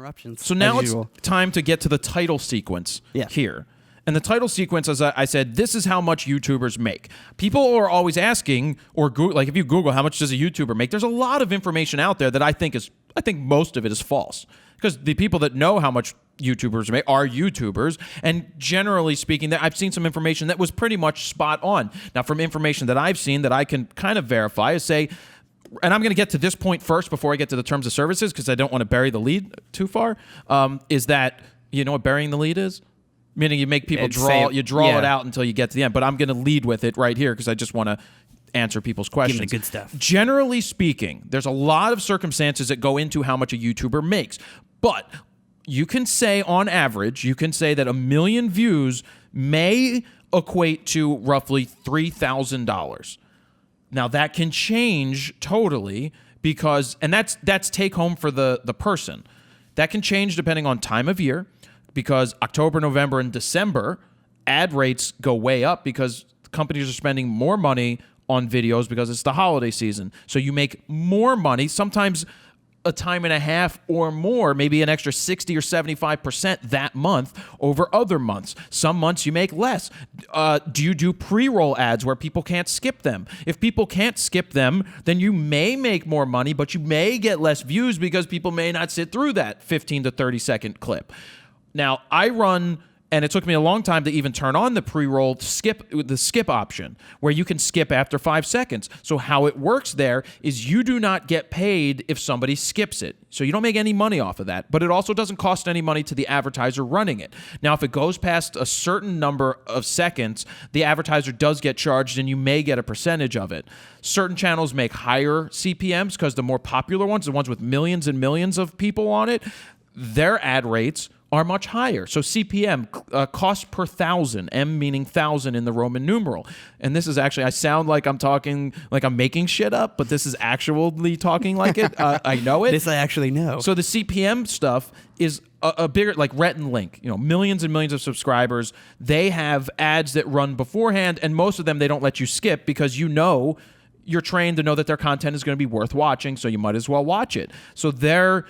interruptions. So now it's time to get to the title sequence here. And the title sequence, as I said, this is how much YouTubers make. People are always asking, or like if you Google how much does a YouTuber make, there's a lot of information out there that I think most of it is false. Because the people that know how much YouTubers make are YouTubers, and generally speaking, I've seen some information that was pretty much spot on. Now, from information that I've seen that I can kind of verify is say, and I'm going to get to this point first before I get to the terms of services because I don't want to bury the lead too far, is that, you know what burying the lead is? Meaning you make people draw it out until you get to the end. But I'm going to lead with it right here because I just want to answer people's questions. Give me the good stuff. Generally speaking, there's a lot of circumstances that go into how much a YouTuber makes. But you can say on average, you can say that 1 million views may equate to roughly $3,000. Now that can change totally because, and that's take home for the person. That can change depending on time of year. Because October, November, and December, ad rates go way up because companies are spending more money on videos because it's the holiday season. So you make more money, sometimes a time and a half or more, maybe an extra 60 or 75% that month over other months. Some months you make less. Do you do pre-roll ads where people can't skip them? If people can't skip them, then you may make more money, but you may get less views because people may not sit through that 15 to 30-second clip. Now, I run, and it took me a long time to even turn on the pre-roll skip option, where you can skip after 5 seconds. So how it works there is you do not get paid if somebody skips it. So you don't make any money off of that, but it also doesn't cost any money to the advertiser running it. Now, if it goes past a certain number of seconds, the advertiser does get charged, and you may get a percentage of it. Certain channels make higher CPMs because the more popular ones, the ones with millions and millions of people on it, their ad rates are much higher. So CPM, cost per thousand, M meaning thousand in the Roman numeral. And this is actually, I sound like I'm talking, like I'm making shit up, but this is actually talking like it. I know it. This I actually know. So the CPM stuff is a bigger, like Rhett and Link, millions and millions of subscribers. They have ads that run beforehand, and most of them they don't let you skip because you're trained to know that their content is going to be worth watching, so you might as well watch it. So they're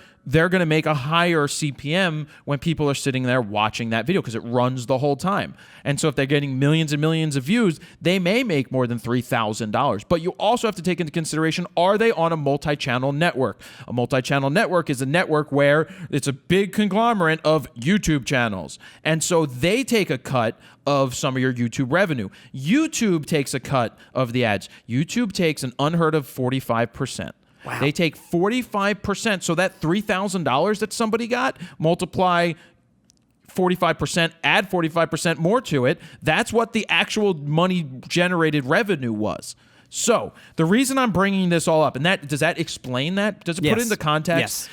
going to make a higher CPM when people are sitting there watching that video because it runs the whole time. And so if they're getting millions and millions of views, they may make more than $3,000. But you also have to take into consideration, are they on a multi-channel network? A multi-channel network is a network where it's a big conglomerate of YouTube channels. And so they take a cut of some of your YouTube revenue. YouTube takes a cut of the ads. YouTube takes an unheard of 45%. Wow. They take 45%. So that $3,000 that somebody got, multiply 45%, add 45% more to it. That's what the actual money generated revenue was. So the reason I'm bringing this all up, and does that explain that? Does it put it into context? Yes.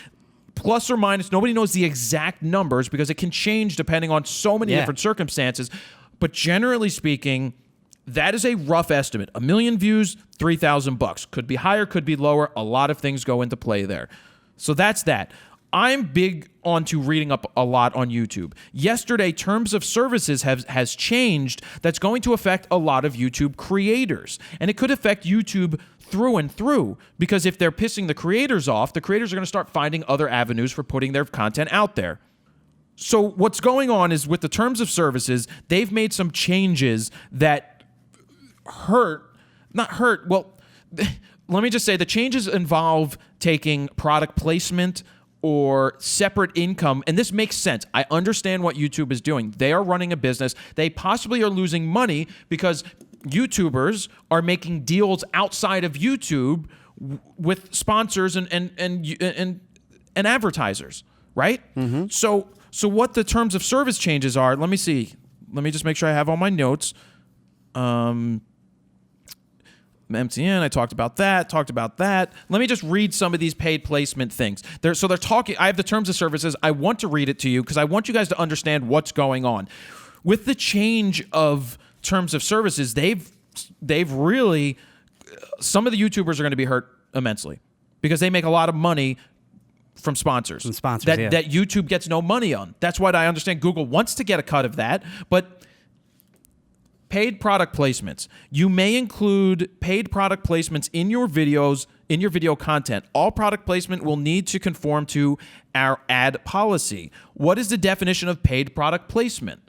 Plus or minus, nobody knows the exact numbers because it can change depending on so many different circumstances. But generally speaking, that is a rough estimate. 1 million views, $3,000. Could be higher, could be lower. A lot of things go into play there. So that's that. I'm big onto reading up a lot on YouTube. Yesterday, terms of services has changed. That's going to affect a lot of YouTube creators. And it could affect YouTube through and through, because if they're pissing the creators off, the creators are going to start finding other avenues for putting their content out there. So what's going on is with the terms of services, they've made some changes that let me just say the changes involve taking product placement or separate income, and this makes sense. I understand what YouTube is doing. They are running a business. They possibly are losing money because YouTubers are making deals outside of YouTube with sponsors and advertisers, right? Mm-hmm. So what the terms of service changes are, let me see. Let me just make sure I have all my notes. MTN, I talked about that. Let me just read some of these paid placement things. They're talking, I have the terms of services. I want to read it to you because I want you guys to understand what's going on. With the change of terms of services, they've really, some of the YouTubers are going to be hurt immensely because they make a lot of money from sponsors. That YouTube gets no money on. That's why I understand Google wants to get a cut of that, but Paid product placements. You may include paid product placements in your videos, in your video content. All product placement will need to conform to our ad policy. What is the definition of paid product placement?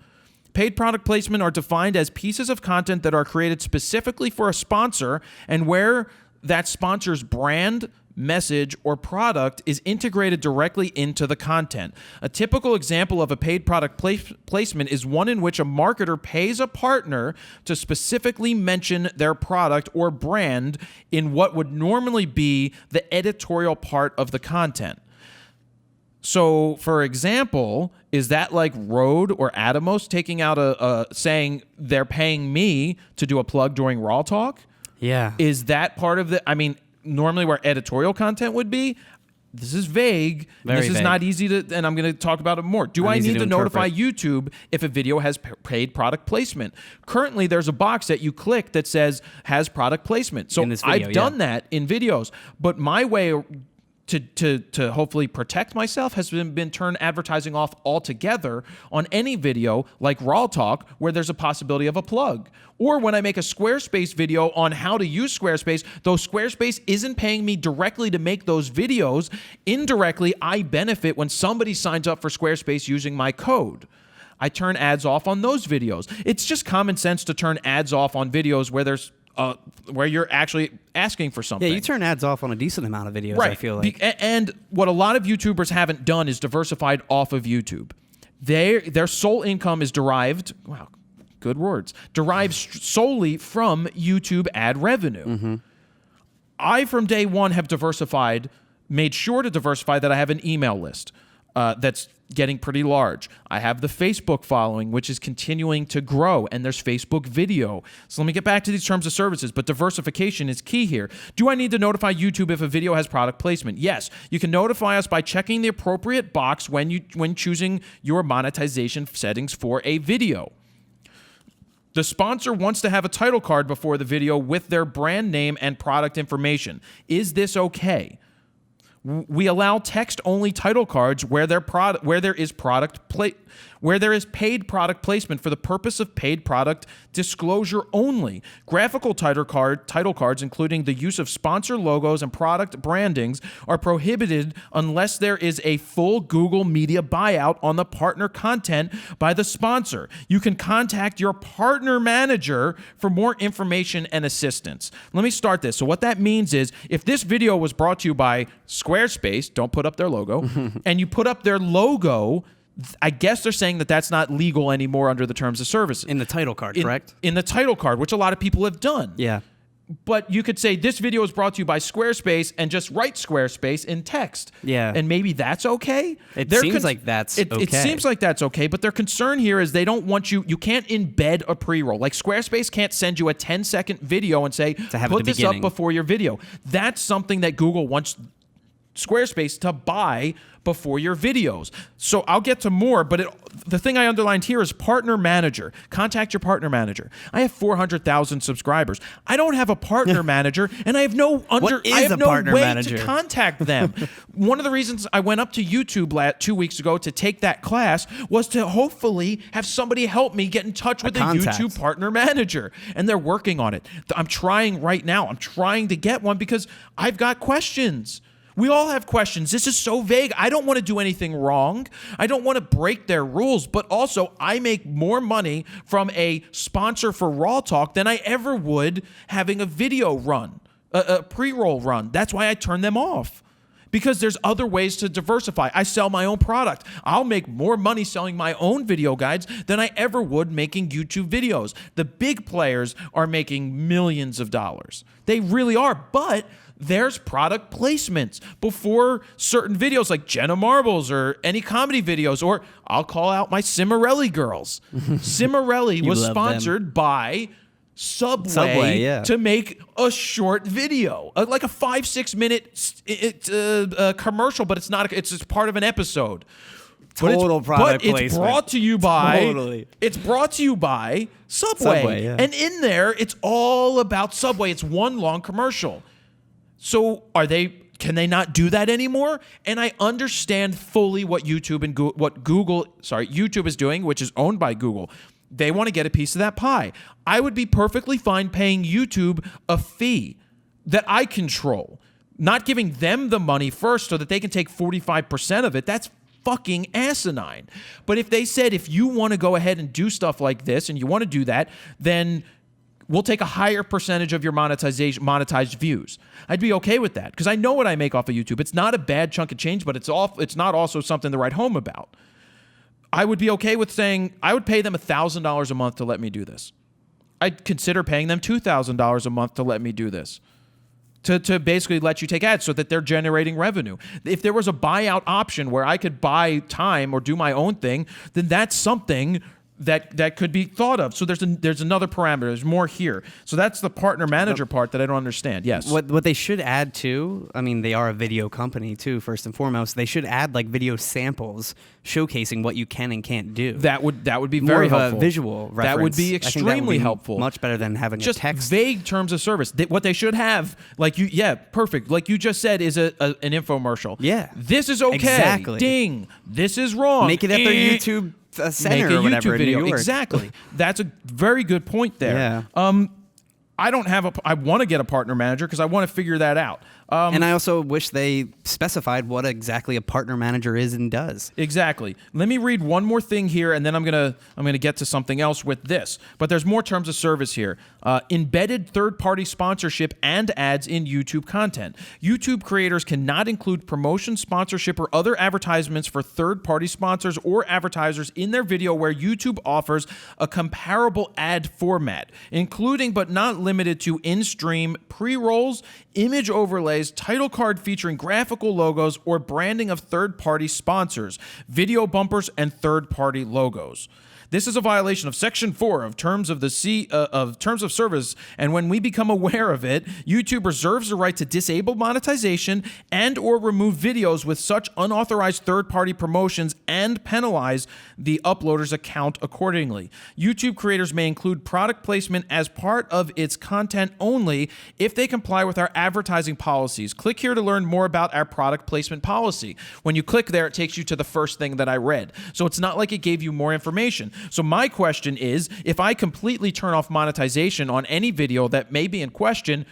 Paid product placement are defined as pieces of content that are created specifically for a sponsor and where that sponsor's brand, message, or product is integrated directly into the content. A typical example of a paid product placement is one in which a marketer pays a partner to specifically mention their product or brand in what would normally be the editorial part of the content. So, for example, is that like Rode or Atomos taking out saying they're paying me to do a plug during Raw Talk? Yeah. Is that part of the, I mean, normally where editorial content would be, this is vague. This is not easy to, and I'm going to talk about it more. Do I need to notify YouTube if a video has paid product placement? Currently, there's a box that you click that says has product placement. So I've done that in videos, but my way to hopefully protect myself has been turn advertising off altogether on any video like Raw Talk where there's a possibility of a plug. Or when I make a Squarespace video on how to use Squarespace, though Squarespace isn't paying me directly to make those videos, indirectly I benefit when somebody signs up for Squarespace using my code. I turn ads off on those videos. It's just common sense to turn ads off on videos where there's where you're actually asking for something. Yeah, you turn ads off on a decent amount of videos, right. I feel like. And what a lot of YouTubers haven't done is diversified off of YouTube. Their sole income is derived, wow, good words, derives solely from YouTube ad revenue. Mm-hmm. I, from day one, have made sure to diversify that I have an email list that's getting pretty large. I have the Facebook following, which is continuing to grow, and there's Facebook video. So let me get back to these terms of services, but diversification is key here. Do I need to notify YouTube if a video has product placement? Yes. You can notify us by checking the appropriate box when choosing your monetization settings for a video. The sponsor wants to have a title card before the video with their brand name and product information. Is this okay? We allow text-only title cards where there is paid product placement for the purpose of paid product disclosure only. Graphical title cards, including the use of sponsor logos and product brandings, are prohibited unless there is a full Google media buyout on the partner content by the sponsor. You can contact your partner manager for more information and assistance. Let me start this. So what that means is if this video was brought to you by Squarespace, don't put up their logo, and you put up their logo, I guess they're saying that that's not legal anymore under the terms of services. In the title card, correct? In the title card, which a lot of people have done. Yeah. But you could say this video is brought to you by Squarespace and just write Squarespace in text. Yeah. And maybe that's okay? It seems like that's okay. It seems like that's okay, but their concern here is they don't want you can't embed a pre-roll. Like Squarespace can't send you a 10-second video and say, put this up before your video. That's something that Google wants Squarespace to buy before your videos. So I'll get to more, but the thing I underlined here is partner manager. Contact your partner manager. I have 400,000 subscribers. I don't have a partner manager, and I have no way to contact them. One of the reasons I went up to YouTube 2 weeks ago to take that class was to hopefully have somebody help me get in touch with a YouTube partner manager, and they're working on it. I'm trying right now. I'm trying to get one because I've got questions. We all have questions. This is so vague. I don't want to do anything wrong. I don't want to break their rules, but also I make more money from a sponsor for Raw Talk than I ever would having a video run, a pre-roll run. That's why I turn them off, because there's other ways to diversify. I sell my own product. I'll make more money selling my own video guides than I ever would making YouTube videos. The big players are making millions of dollars. They really are, but there's product placements before certain videos like Jenna Marbles or any comedy videos, or I'll call out my Cimarelli girls. Cimarelli was sponsored by Subway to make a short video, like a 5-6 minute commercial, but it's not. It's just part of an episode. Total product placement. It's brought to you by It's brought to you by Subway, and in there, it's all about Subway. It's one long commercial. So can they not do that anymore? And I understand fully what YouTube is doing, which is owned by Google. They want to get a piece of that pie. I would be perfectly fine paying YouTube a fee that I control, not giving them the money first so that they can take 45% of it. That's fucking asinine. But if they said, if you want to go ahead and do stuff like this and you want to do that, then we'll take a higher percentage of your monetized views. I'd be okay with that because I know what I make off of YouTube. It's not a bad chunk of change, but it's not also something to write home about. I would be okay with saying I would pay them $1,000 a month to let me do this. I'd consider paying them $2,000 a month to let me do this. To basically let you take ads so that they're generating revenue. If there was a buyout option where I could buy time or do my own thing, then that's something that could be thought of. So there's another parameter. There's more here. So that's the partner manager part that I don't understand. Yes. What they should add too, I mean, they are a video company too, first and foremost. They should add like video samples showcasing what you can and can't do. That would be More very of helpful. A visual reference. That would be I think that would extremely be helpful. Much better than having just a text. vague terms of service. What they should have, perfect. Like you just said, is an infomercial. Yeah. This is okay. Exactly. Ding. This is wrong. Make it at their YouTube center Make a or whatever YouTube video. in New York. Exactly. That's a very good point there. Yeah. I want to get a partner manager because I want to figure that out. And I also wish they specified what exactly a partner manager is and does. Exactly. Let me read one more thing here, and then I'm gonna get to something else with this. But there's more terms of service here. Embedded third-party sponsorship and ads in YouTube content. YouTube creators cannot include promotion, sponsorship, or other advertisements for third-party sponsors or advertisers in their video where YouTube offers a comparable ad format, including but not limited to in-stream pre-rolls, image overlays, title card featuring graphical logos, or branding of third-party sponsors, video bumpers, and third-party logos. This is a violation of Section 4 of Terms of Service, and when we become aware of it, YouTube reserves the right to disable monetization and or remove videos with such unauthorized third-party promotions and penalize the uploader's account accordingly. YouTube creators may include product placement as part of its content only if they comply with our advertising policies. Click here to learn more about our product placement policy. When you click there, it takes you to the first thing that I read. So it's not like it gave you more information. So my question is, if I completely turn off monetization on any video that may be in question,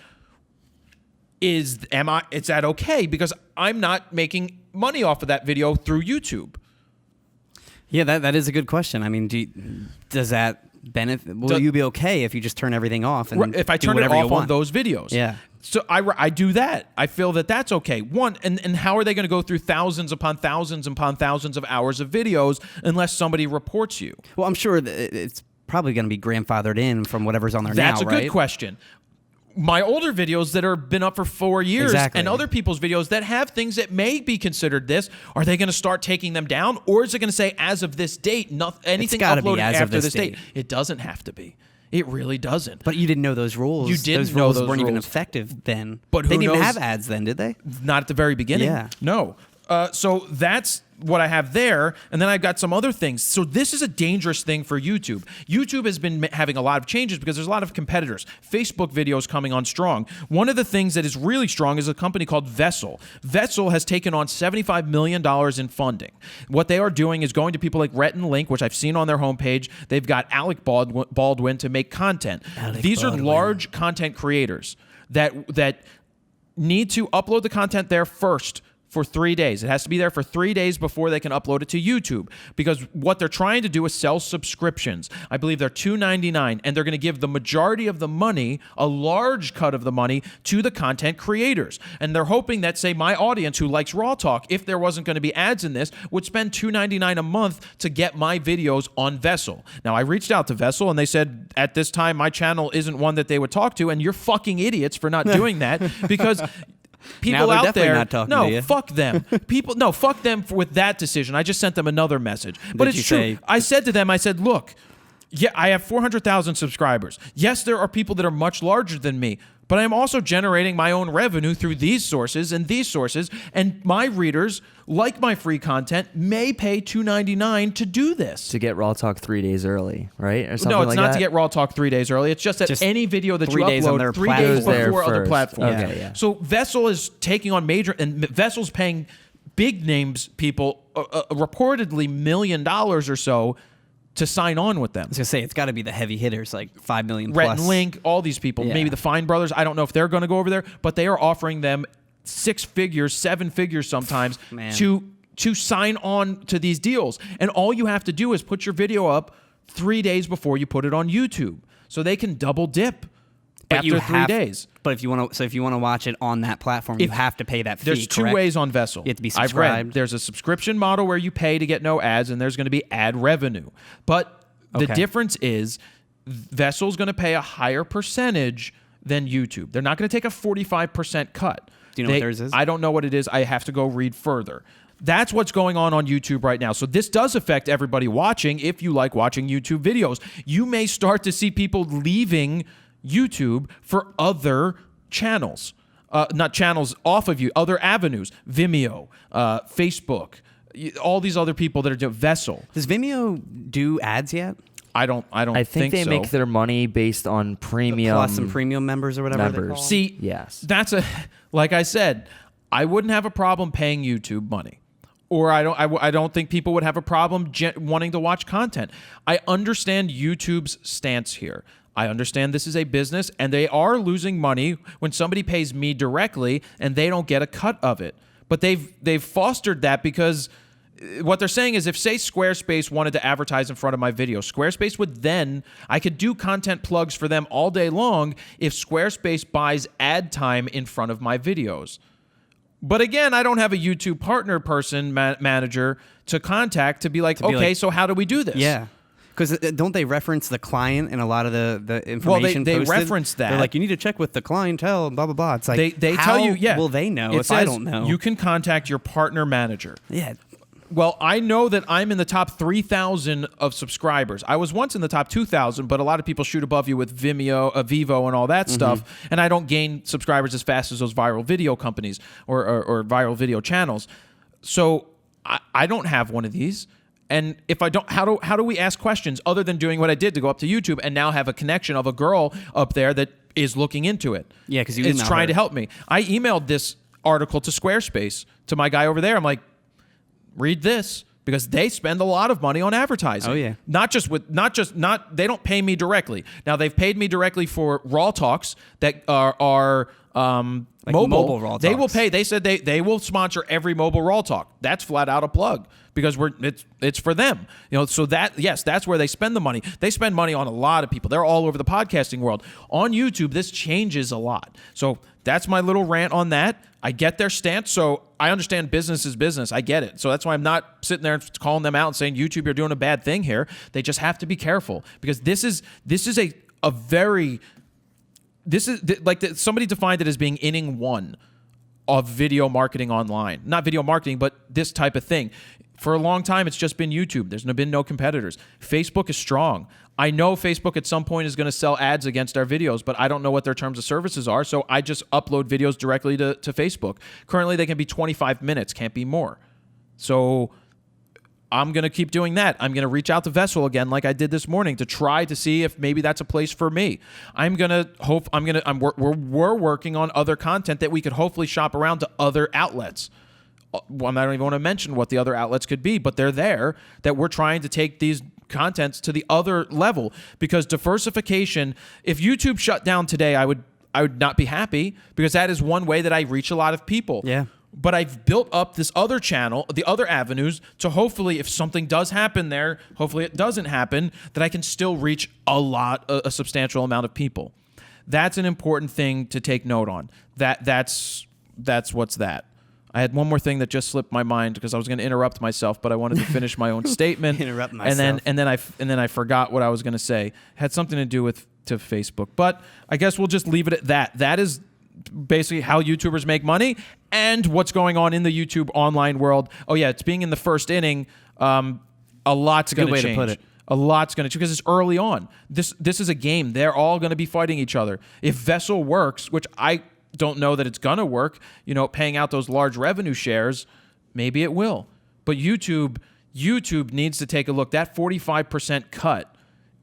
is that okay? Because I'm not making money off of that video through YouTube. Yeah, that is a good question. I mean, does that benefit? Will you be okay if you just turn everything off? And if I do turn it whatever you off want? on those videos? Yeah. So I do that. I feel that that's okay. And how are they going to go through thousands upon thousands upon thousands of hours of videos unless somebody reports you? Well, I'm sure that it's probably going to be grandfathered in from whatever's on there now, That's a good question. My older videos that have been up for 4 years and other people's videos that have things that may be considered this, are they going to start taking them down? Or is it going to say, as of this date, anything uploaded after this date? It doesn't have to be. It really doesn't. But you didn't know those rules. You didn't those know rules those weren't even rules. effective then. But they who didn't even knows? have ads then, did they? Not at the very beginning. Yeah. No. So that's what I have there. And then I've got some other things. So this is a dangerous thing for YouTube. YouTube has been having a lot of changes because there's a lot of competitors. Facebook videos coming on strong. One of the things that is really strong is a company called Vessel. Vessel has taken on $75 million in funding. What they are doing is going to people like Rhett and Link, which I've seen on their homepage. They've got Alec Baldwin to make content. These are large content creators that need to upload the content there first for 3 days. It has to be there for 3 days before they can upload it to YouTube, because what they're trying to do is sell subscriptions. I believe they're $2.99, and they're going to give the majority of the money, a large cut of the money, to the content creators. And they're hoping that, say, my audience who likes Raw Talk, if there wasn't going to be ads in this, would spend $2.99 a month to get my videos on Vessel. Now, I reached out to Vessel, and they said, at this time, my channel isn't one that they would talk to, and you're fucking idiots for not doing that, because people out there, not talking to you. Fuck them. Fuck them with that decision. I just sent them another message. But it's true. I said to them, look, yeah, I have 400,000 subscribers. Yes, there are people that are much larger than me, but I'm also generating my own revenue through these sources, and my readers, like my free content, may pay $2.99 to do this. To get Raw Talk 3 days early, right? Or something No, it's like not that? to get Raw Talk 3 days early. It's just that any video that you 3 days on upload their 3 days platform. before other First. platforms. Okay, yeah. So Vessel is taking on major, and Vessel's paying big names people, reportedly $1 million or so, to sign on with them. I was gonna say it's got to be the heavy hitters, like 5 million Rhett plus. and Link, all these people, Yeah. maybe the Fine brothers. I don't know if they're going to go over there, but they are offering them 6 figures, 7 figures sometimes Man. to sign on to these deals. And all you have to do is put your video up 3 days before you put it on YouTube, so they can double dip after 3 days. But if you want to watch it on that platform, you have to pay that fee. There's 2 correct? ways on Vessel. You have to be I've read subscribed. there's a subscription model where you pay to get no ads, and there's going to be ad revenue. But the Okay. difference is Vessel's going to pay a higher percentage than YouTube. They're not going to take a 45% cut. Do you know what theirs is? I don't know what it is. I have to go read further. That's what's going on YouTube right now. So this does affect everybody watching. If you like watching YouTube videos, you may start to see people leaving YouTube for other channels. Not channels off of you, other avenues. Vimeo, Facebook, all these other people that are doing Vessel. Does Vimeo do ads yet? I don't I think they so. make their money based on premium. Plus some premium members or whatever. members. They call them? See, Yes. that's like I said, I wouldn't have a problem paying YouTube money. Or I don't think people would have a problem wanting to watch content. I understand YouTube's stance here. I understand this is a business, and they are losing money when somebody pays me directly and they don't get a cut of it. But they've fostered that because what they're saying is if, say, Squarespace wanted to advertise in front of my video, Squarespace would then, I could do content plugs for them all day long if Squarespace buys ad time in front of my videos. But again, I don't have a YouTube partner person, manager to contact to be like, okay, so how do we do this? Yeah. Because don't they reference the client in a lot of the information they posted? reference that. They're like, you need to check with the clientele and blah, blah, blah. It's like, They how tell you, yeah. will they know It if I says don't know? You can contact your partner manager. Yeah. Well, I know that I'm in the top 3,000 of subscribers. I was once in the top 2,000, but a lot of people shoot above you with Vimeo, Vivo, and all that stuff, and I don't gain subscribers as fast as those viral video companies or viral video channels. So I don't have one of these. And if I don't, how do we ask questions other than doing what I did to go up to YouTube and now have a connection of a girl up there that is looking into it? Yeah, because you it's emailed trying her. to help me. I emailed this article to Squarespace to my guy over there. I'm like, read this, because they spend a lot of money on advertising. Oh, yeah. They don't pay me directly. Now they've paid me directly for Raw Talks that are mobile Raw They will Talks. pay. They said they will sponsor every mobile Raw Talk. That's flat out a plug because it's for them. So that's where they spend the money. They spend money on a lot of people. They're all over the podcasting world. On YouTube, this changes a lot. So that's my little rant on that. I get their stance, so I understand business is business. I get it. So that's why I'm not sitting there calling them out and saying, YouTube, you're doing a bad thing here. They just have to be careful because this is somebody defined it as being inning 1 of video marketing online. Not video marketing, but this type of thing. For a long time, it's just been YouTube. There's been no competitors. Facebook is strong. I know Facebook at some point is going to sell ads against our videos, but I don't know what their terms of services are, so I just upload videos directly to Facebook. Currently, they can be 25 minutes, can't be more. So I'm going to keep doing that. I'm going to reach out to Vessel again like I did this morning to try to see if maybe that's a place for me. We're working on other content that we could hopefully shop around to other outlets. Well, I don't even want to mention what the other outlets could be, but they're there, that we're trying to take these contents to the other level, because diversification, if YouTube shut down today, I would not be happy, because that is one way that I reach a lot of people. Yeah. But I've built up this other channel, the other avenues, to hopefully, if something does happen there, hopefully it doesn't happen, that I can still reach a substantial amount of people. That's an important thing to take note on. That's what's that. I had one more thing that just slipped my mind because I was going to interrupt myself, but I wanted to finish my own statement. Interrupt myself. And then I forgot what I was going to say. It had something to do with Facebook, but I guess we'll just leave it at that. That is basically how YouTubers make money and what's going on in the YouTube online world. Oh yeah, it's being in the first inning. A lot's going to change. Good way to put it. A lot's going to change because it's early on. This is a game. They're all going to be fighting each other. If Vessel works, which I don't know that it's going to work, paying out those large revenue shares, maybe it will. But YouTube needs to take a look. That 45% cut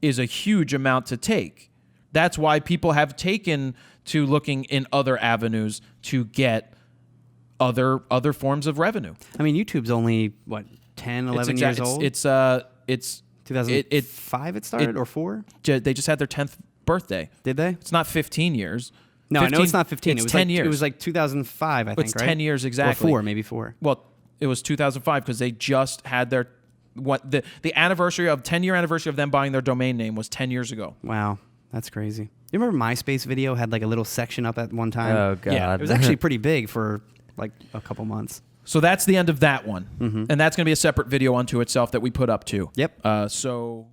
is a huge amount to take. That's why people have taken to looking in other avenues to get other forms of revenue. I mean, YouTube's only, 10, 11 years old? It's 2005 it started, or 4? They just had their 10th birthday. Did they? It's not 15 years. No, 15, I know it's not 15. It's it was 10 like, years. It was like 2005, I think, It's right? 10 years exactly. Or 4, maybe 4. Well, it was 2005 because they just had their the anniversary of 10-year anniversary of them buying their domain name was 10 years ago. Wow, that's crazy. You remember MySpace Video had like a little section up at one time? Oh, God. Yeah, it was actually pretty big for like a couple months. So that's the end of that one. And that's going to be a separate video unto itself that we put up too. Yep. So